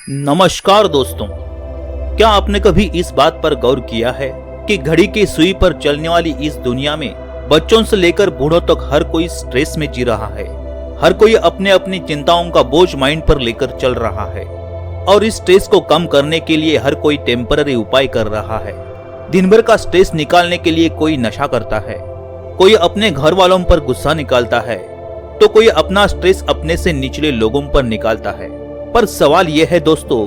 नमस्कार दोस्तों, क्या आपने कभी इस बात पर गौर किया है कि घड़ी की सुई पर चलने वाली इस दुनिया में बच्चों से लेकर बूढ़ों तक हर कोई स्ट्रेस में जी रहा है। हर कोई अपने अपनी चिंताओं का बोझ माइंड पर लेकर चल रहा है और इस स्ट्रेस को कम करने के लिए हर कोई टेम्पररी उपाय कर रहा है। दिन भर का स्ट्रेस निकालने के लिए कोई नशा करता है, कोई अपने घर वालों पर गुस्सा निकालता है, तो कोई अपना स्ट्रेस अपने से निचले लोगों पर निकालता है। पर सवाल यह है दोस्तों,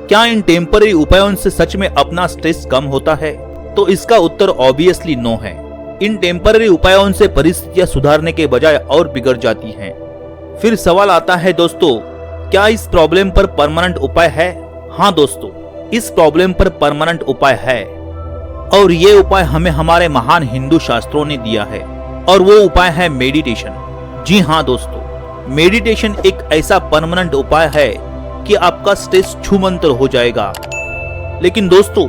क्या इन टेम्पररी उपायों से सच में अपना स्ट्रेस कम होता है? तो इसका उत्तर ऑब्वियसली नो है। इन टेम्पररी उपायों से परिस्थितियां सुधारने के बजाय और बिगड़ जाती हैं। फिर सवाल आता है दोस्तों, क्या इस प्रॉब्लम पर परमानेंट उपाय है? हाँ दोस्तों, इस प्रॉब्लम पर परमानेंट उपाय है और ये उपाय हमें हमारे महान हिंदू शास्त्रों ने दिया है और वो उपाय है मेडिटेशन। जी हाँ दोस्तों, मेडिटेशन एक ऐसा परमानेंट उपाय है कि आपका स्ट्रेस छूमंतर हो जाएगा। लेकिन दोस्तों,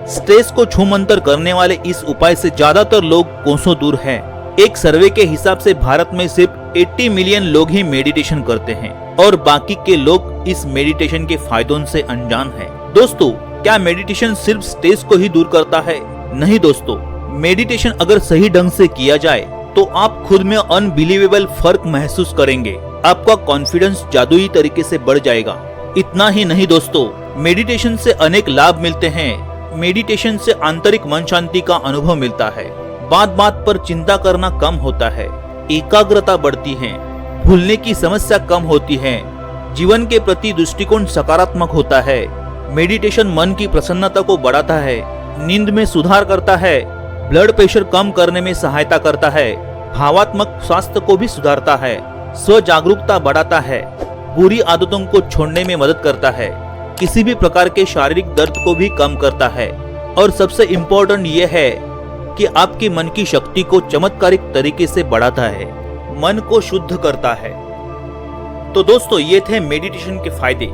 स्ट्रेस को छूमंतर करने वाले इस उपाय से ज्यादातर लोग कोसों दूर हैं। एक सर्वे के हिसाब से भारत में सिर्फ 80 मिलियन लोग ही मेडिटेशन करते हैं और बाकी के लोग इस मेडिटेशन के फायदों से अनजान हैं। दोस्तों, क्या मेडिटेशन सिर्फ स्ट्रेस को ही दूर करता है? नहीं दोस्तों, मेडिटेशन अगर सही ढंग से किया जाए तो आप खुद में अनबिलीवेबल फर्क महसूस करेंगे। आपका कॉन्फिडेंस जादुई तरीके से बढ़ जाएगा। इतना ही नहीं दोस्तों, मेडिटेशन से अनेक लाभ मिलते हैं। मेडिटेशन से आंतरिक मन शांति का अनुभव मिलता है, बात बात पर चिंता करना कम होता है, एकाग्रता बढ़ती है, भूलने की समस्या कम होती है, जीवन के प्रति दृष्टिकोण सकारात्मक होता है। मेडिटेशन मन की प्रसन्नता को बढ़ाता है, नींद में सुधार करता है, ब्लड प्रेशर कम करने में सहायता करता है, भावात्मक स्वास्थ्य को भी सुधारता है, स्व जागरूकता बढ़ाता है, बुरी आदतों को छोड़ने में मदद करता है, किसी भी प्रकार के शारीरिक दर्द को भी कम करता है और सबसे इम्पोर्टेंट ये है कि आपकी मन की शक्ति को चमत्कारिक तरीके से बढ़ाता है, मन को शुद्ध करता है। तो दोस्तों, ये थे मेडिटेशन के फायदे।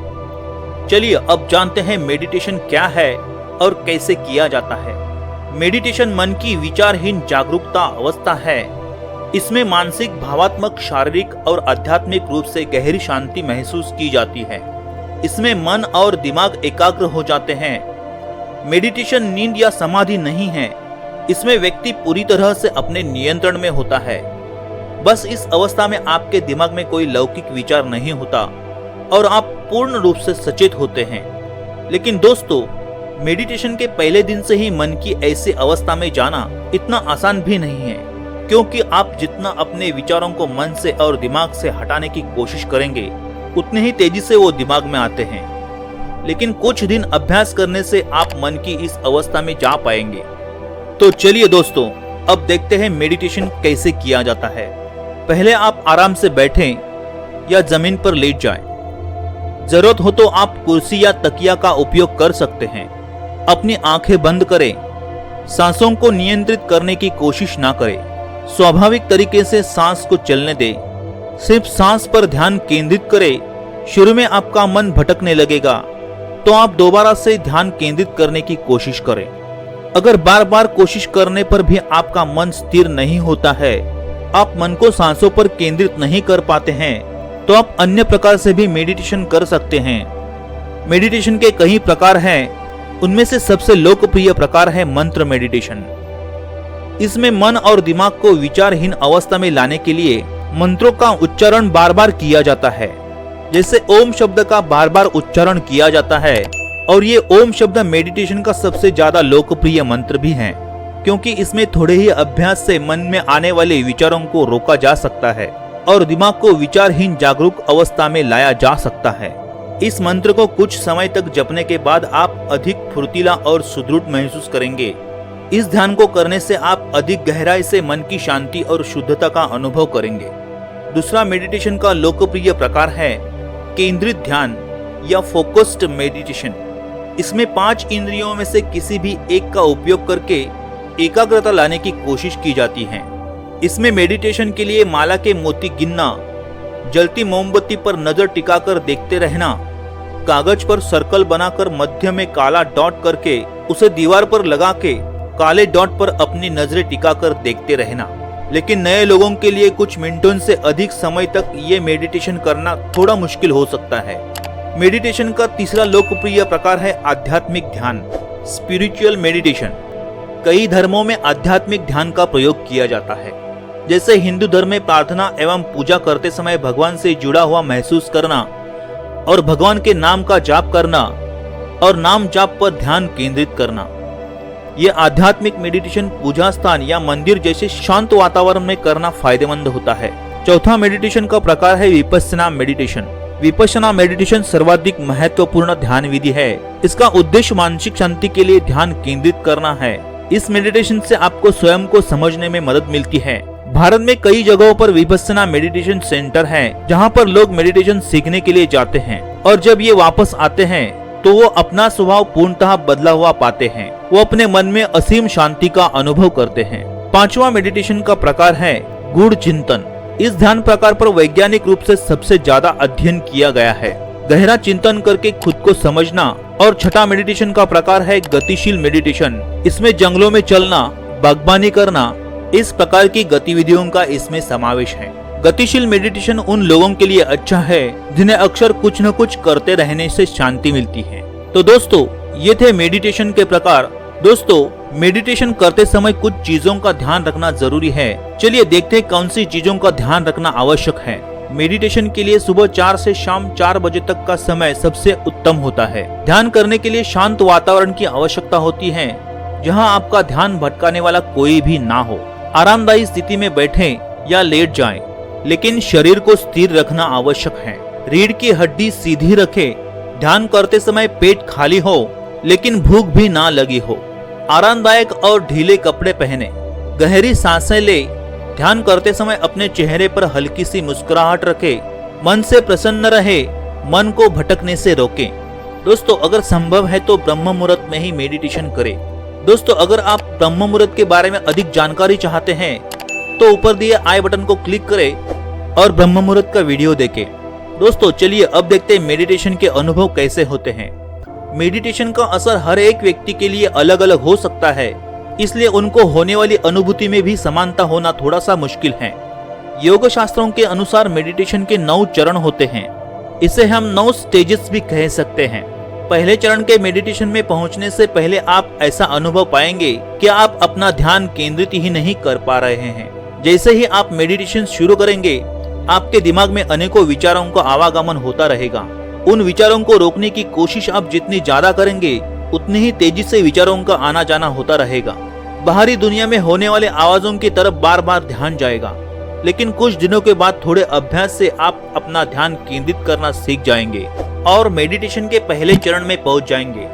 चलिए अब जानते हैं मेडिटेशन क्या है और कैसे किया जाता है। मेडिटेशन मन की विचारहीन जागरूकता अवस्था है। इसमें मानसिक, भावात्मक, शारीरिक और आध्यात्मिक रूप से गहरी शांति महसूस की जाती है। इसमें मन और दिमाग एकाग्र हो जाते हैं। मेडिटेशन नींद या समाधि नहीं है। इसमें व्यक्ति पूरी तरह से अपने नियंत्रण में होता है। बस इस अवस्था में आपके दिमाग में कोई लौकिक विचार नहीं होता और आप पूर्ण रूप से सचेत होते हैं। लेकिन दोस्तों, मेडिटेशन के पहले दिन से ही मन की ऐसी अवस्था में जाना इतना आसान भी नहीं है, क्योंकि आप जितना अपने विचारों को मन से और दिमाग से हटाने की कोशिश करेंगे उतने ही तेजी से वो दिमाग में आते हैं। लेकिन कुछ दिन अभ्यास करने से आप मन की इस अवस्था में जा पाएंगे। तो चलिए दोस्तों, अब देखते हैं मेडिटेशन कैसे किया जाता है। पहले आप आराम से बैठें या जमीन पर लेट जाएं। जरूरत हो तो आप कुर्सी या तकिया का उपयोग कर सकते हैं। अपनी आंखें बंद करें। सांसों को नियंत्रित करने की कोशिश ना करें। स्वाभाविक तरीके से सांस को चलने दें। सिर्फ सांस पर ध्यान केंद्रित करें। शुरू में आपका मन भटकने लगेगा तो आप दोबारा से ध्यान केंद्रित करने की कोशिश करें। अगर बार बार कोशिश करने पर भी आपका मन स्थिर नहीं होता है, आप मन को सांसों पर केंद्रित नहीं कर पाते हैं, तो आप अन्य प्रकार से भी मेडिटेशन कर सकते हैं। मेडिटेशन के कई प्रकार हैं। उनमें से सबसे लोकप्रिय प्रकार है मंत्र मेडिटेशन। इसमें मन और दिमाग को विचारहीन अवस्था में लाने के लिए मंत्रों का उच्चारण बार बार किया जाता है। जैसे ओम शब्द का बार बार उच्चारण किया जाता है और ये ओम शब्द मेडिटेशन का सबसे ज्यादा लोकप्रिय मंत्र भी है, क्योंकि इसमें थोड़े ही अभ्यास से मन में आने वाले विचारों को रोका जा सकता है और दिमाग को विचारहीन जागरूक अवस्था में लाया जा सकता है। इस मंत्र को कुछ समय तक जपने के बाद आप अधिक फुर्तीला और सुदृढ़ महसूस करेंगे। इस ध्यान को करने से आप अधिक गहराई से मन की शांति और शुद्धता का अनुभव करेंगे। दूसरा मेडिटेशन का लोकप्रिय प्रकार है केंद्रित ध्यान या फोकस्ड मेडिटेशन। इसमें 5 इंद्रियों में से किसी भी एक का उपयोग करके एकाग्रता लाने की कोशिश की जाती है। इसमें मेडिटेशन के लिए माला के मोती गिनना, जलती मोमबत्ती पर नजर टिकाकर देखते रहना, कागज पर सर्कल बनाकर मध्य में काला डॉट करके उसे दीवार पर लगा के काले डॉट पर अपनी नजरें टिकाकर देखते रहना। लेकिन नए लोगों के लिए कुछ मिनटों से अधिक समय तक ये मेडिटेशन करना थोड़ा मुश्किल हो सकता है। मेडिटेशन का तीसरा लोकप्रिय प्रकार है आध्यात्मिक ध्यान, स्पिरिचुअल मेडिटेशन। कई धर्मों में आध्यात्मिक ध्यान का प्रयोग किया जाता है। जैसे हिंदू धर्म में प्रार्थना एवं पूजा करते समय भगवान से जुड़ा हुआ महसूस करना और भगवान के नाम का जाप करना और नाम जाप पर ध्यान केंद्रित करना। यह आध्यात्मिक मेडिटेशन पूजा स्थान या मंदिर जैसे शांत वातावरण में करना फायदेमंद होता है। चौथा मेडिटेशन का प्रकार है विपस्सना मेडिटेशन। विपस्सना मेडिटेशन सर्वाधिक महत्वपूर्ण ध्यान विधि है। इसका उद्देश्य मानसिक शांति के लिए ध्यान केंद्रित करना है। इस मेडिटेशन से आपको स्वयं को समझने में मदद मिलती है। भारत में कई जगहों पर विपस्सना मेडिटेशन सेंटर हैं, जहां पर लोग मेडिटेशन सीखने के लिए जाते हैं और जब ये वापस आते हैं तो वो अपना स्वभाव पूर्णतः बदला हुआ पाते हैं। वो अपने मन में असीम शांति का अनुभव करते हैं। पांचवा मेडिटेशन का प्रकार है गूढ़ चिंतन। इस ध्यान प्रकार पर वैज्ञानिक रूप से सबसे ज्यादा अध्ययन किया गया है। गहरा चिंतन करके खुद को समझना। और छठा मेडिटेशन का प्रकार है गतिशील मेडिटेशन। इसमें जंगलों में चलना, बागबानी करना, इस प्रकार की गतिविधियों का इसमें समावेश है। गतिशील मेडिटेशन उन लोगों के लिए अच्छा है जिन्हें अक्सर कुछ न कुछ करते रहने से शांति मिलती है। तो दोस्तों, ये थे मेडिटेशन के प्रकार। दोस्तों, मेडिटेशन करते समय कुछ चीजों का ध्यान रखना जरूरी है। चलिए देखते हैं कौन सी चीजों का ध्यान रखना आवश्यक है। मेडिटेशन के लिए सुबह 4 से शाम 4 बजे तक का समय सबसे उत्तम होता है। ध्यान करने के लिए शांत वातावरण की आवश्यकता होती है, जहां आपका ध्यान भटकाने वाला कोई भी ना हो। आरामदायी स्थिति में बैठें या लेट जाएं, लेकिन शरीर को स्थिर रखना आवश्यक है। रीढ़ की हड्डी सीधी रखें। ध्यान करते समय पेट खाली हो, लेकिन भूख भी ना लगी हो। आरामदायक और ढीले कपड़े पहने। गहरी सांसें ले। ध्यान करते समय अपने चेहरे पर हल्की सी मुस्कुराहट रखें। मन से प्रसन्न रहे। मन को भटकने से रोकें। दोस्तों, अगर संभव है तो ब्रह्म मुहूर्त में ही मेडिटेशन करें। दोस्तों, अगर आप ब्रह्म मुहूर्त के बारे में अधिक जानकारी चाहते हैं तो ऊपर दिए आई बटन को क्लिक करें और ब्रह्म मुहूर्त का वीडियो देखें। दोस्तों, चलिए अब देखते हैं मेडिटेशन के अनुभव कैसे होते हैं। मेडिटेशन का असर हर एक व्यक्ति के लिए अलग अलग हो सकता है, इसलिए उनको होने वाली अनुभूति में भी समानता होना थोड़ा सा मुश्किल है। योग शास्त्रों के अनुसार मेडिटेशन के 9 चरण होते हैं। इसे हम 9 स्टेजेस भी कह सकते हैं। पहले चरण के मेडिटेशन में पहुंचने से पहले आप ऐसा अनुभव पाएंगे कि आप अपना ध्यान केंद्रित ही नहीं कर पा रहे हैं। जैसे ही आप मेडिटेशन शुरू करेंगे, आपके दिमाग में अनेकों विचारों का आवागमन होता रहेगा। उन विचारों को रोकने की कोशिश आप जितनी ज्यादा करेंगे, उतनी ही तेजी से विचारों का आना जाना होता रहेगा। बाहरी दुनिया में होने वाले आवाजों की तरफ बार बार ध्यान जाएगा, लेकिन कुछ दिनों के बाद थोड़े अभ्यास से आप अपना ध्यान केंद्रित करना सीख जाएंगे और मेडिटेशन के पहले चरण में पहुंच जाएंगे।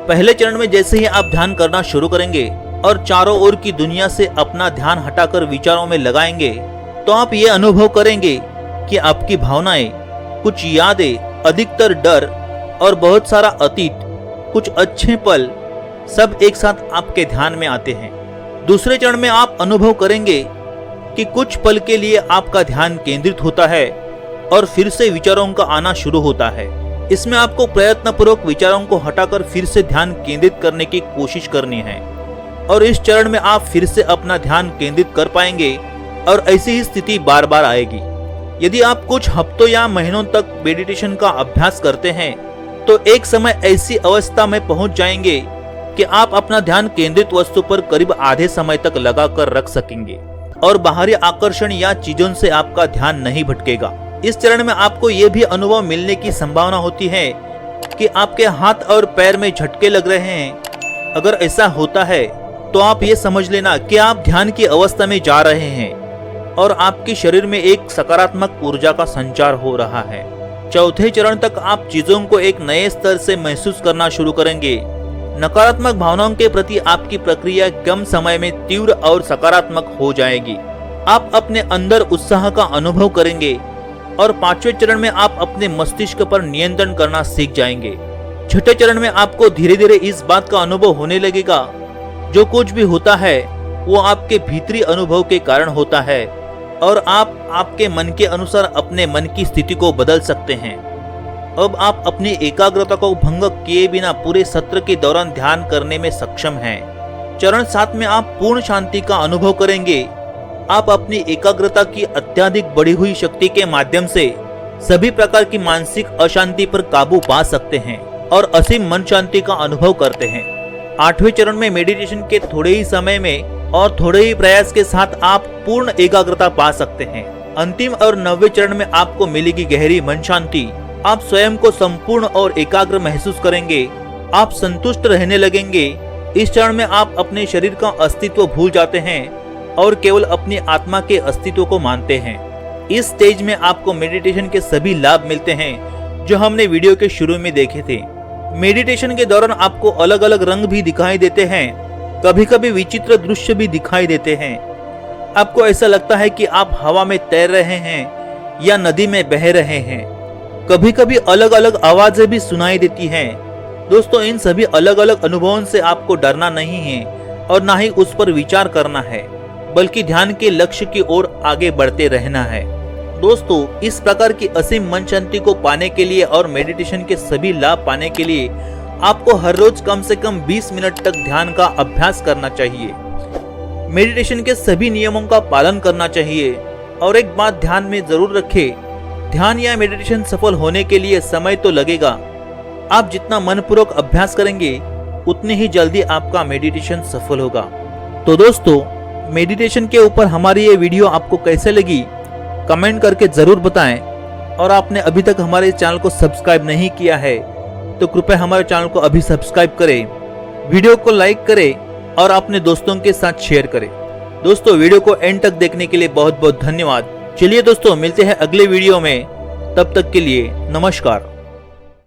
पहले चरण में जैसे ही आप ध्यान करना शुरू करेंगे और चारों ओर की दुनिया से अपना ध्यान हटाकर विचारों में लगाएंगे, तो आप ये अनुभव करेंगे कि आपकी भावनाएं, कुछ यादें, अधिकतर डर और बहुत सारा अतीत, कुछ अच्छे पल सब एक साथ आपके ध्यान में आते हैं। दूसरे चरण में आप अनुभव करेंगे कि कुछ पल के लिए आपका ध्यान केंद्रित होता है और फिर से विचारों का आना शुरू होता है। इसमें आपको प्रयत्नपूर्वक विचारों को हटाकर फिर से ध्यान केंद्रित करने की कोशिश करनी है और इस चरण में आप फिर से अपना ध्यान केंद्रित कर पाएंगे और ऐसी ही स्थिति बार बार आएगी। यदि आप कुछ हफ्तों या महीनों तक मेडिटेशन का अभ्यास करते हैं, तो एक समय ऐसी अवस्था में पहुंच जाएंगे कि आप अपना ध्यान केंद्रित वस्तु पर करीब आधे समय तक लगाकर रख सकेंगे और बाहरी आकर्षण या चीजों से आपका ध्यान नहीं भटकेगा। इस चरण में आपको यह भी अनुभव मिलने की संभावना होती है कि आपके हाथ और पैर में झटके लग रहे हैं। अगर ऐसा होता है तो आप ये समझ लेना कि आप ध्यान की अवस्था में जा रहे हैं और आपके शरीर में एक सकारात्मक ऊर्जा का संचार हो रहा है। चौथे चरण तक आप चीजों को एक नए स्तर से महसूस करना शुरू करेंगे। नकारात्मक भावनाओं के प्रति आपकी प्रक्रिया कम समय में तीव्र और सकारात्मक हो जाएगी। आप अपने अंदर उत्साह का अनुभव करेंगे और पांचवें चरण में आप अपने मस्तिष्क पर नियंत्रण करना सीख जाएंगे। छठे चरण में आपको धीरे धीरे इस बात का अनुभव होने लगेगा, जो कुछ भी होता है वो आपके भीतरी अनुभव के कारण होता है और आप आपके मन के अनुसार अपने मन की स्थिति को बदल सकते हैं। अब आप अपनी एकाग्रता को भंग किए बिना पूरे सत्र के दौरान ध्यान करने में सक्षम हैं। चरण 7 में आप पूर्ण शांति का अनुभव करेंगे। आप अपनी एकाग्रता की अत्यधिक बढ़ी हुई शक्ति के माध्यम से सभी प्रकार की मानसिक अशांति पर काबू पा सकते हैं और असीम मन शांति का अनुभव करते हैं। 8वें चरण में मेडिटेशन के थोड़े ही समय में और थोड़े ही प्रयास के साथ आप पूर्ण एकाग्रता पा सकते हैं। अंतिम और 9वें चरण में आपको मिलेगी गहरी मन शांति। आप स्वयं को संपूर्ण और एकाग्र महसूस करेंगे। आप संतुष्ट रहने लगेंगे। इस चरण में आप अपने शरीर का अस्तित्व भूल जाते हैं और केवल अपनी आत्मा के अस्तित्व को मानते हैं। इस स्टेज में आपको मेडिटेशन के सभी लाभ मिलते हैं जो हमने वीडियो के शुरू में देखे थे। मेडिटेशन के दौरान आपको अलग अलग रंग भी दिखाई देते हैं, कभी कभी विचित्र दृश्य भी दिखाई देते हैं। आपको ऐसा लगता है कि आप हवा में तैर रहे हैं या नदी में बह रहे हैं। कभी कभी अलग अलग आवाजें भी सुनाई देती हैं। दोस्तों, इन सभी अलग अलग अनुभवों से आपको डरना नहीं है और ना ही उस पर विचार करना है, बल्कि ध्यान के लक्ष्य की ओर आगे बढ़ते रहना है। दोस्तों, इस प्रकार की असीम मन शांति को पाने के लिए और मेडिटेशन के सभी लाभ पाने के लिए आपको हर रोज कम से कम 20 मिनट तक ध्यान का अभ्यास करना चाहिए। मेडिटेशन के सभी नियमों का पालन करना चाहिए और एक बात ध्यान में जरूर रखें, ध्यान या मेडिटेशन सफल होने के लिए समय तो लगेगा। आप जितना मनपूर्वक अभ्यास करेंगे उतनी ही जल्दी आपका मेडिटेशन सफल होगा। तो दोस्तों, मेडिटेशन के ऊपर हमारी ये वीडियो आपको कैसे लगी कमेंट करके जरूर बताएं। और आपने अभी तक हमारे चैनल को सब्सक्राइब नहीं किया है तो कृपया हमारे चैनल को अभी सब्सक्राइब करें, वीडियो को लाइक करें और अपने दोस्तों के साथ शेयर करें। दोस्तों, वीडियो को एंड तक देखने के लिए बहुत बहुत धन्यवाद। चलिए दोस्तों, मिलते हैं अगले वीडियो में। तब तक के लिए नमस्कार।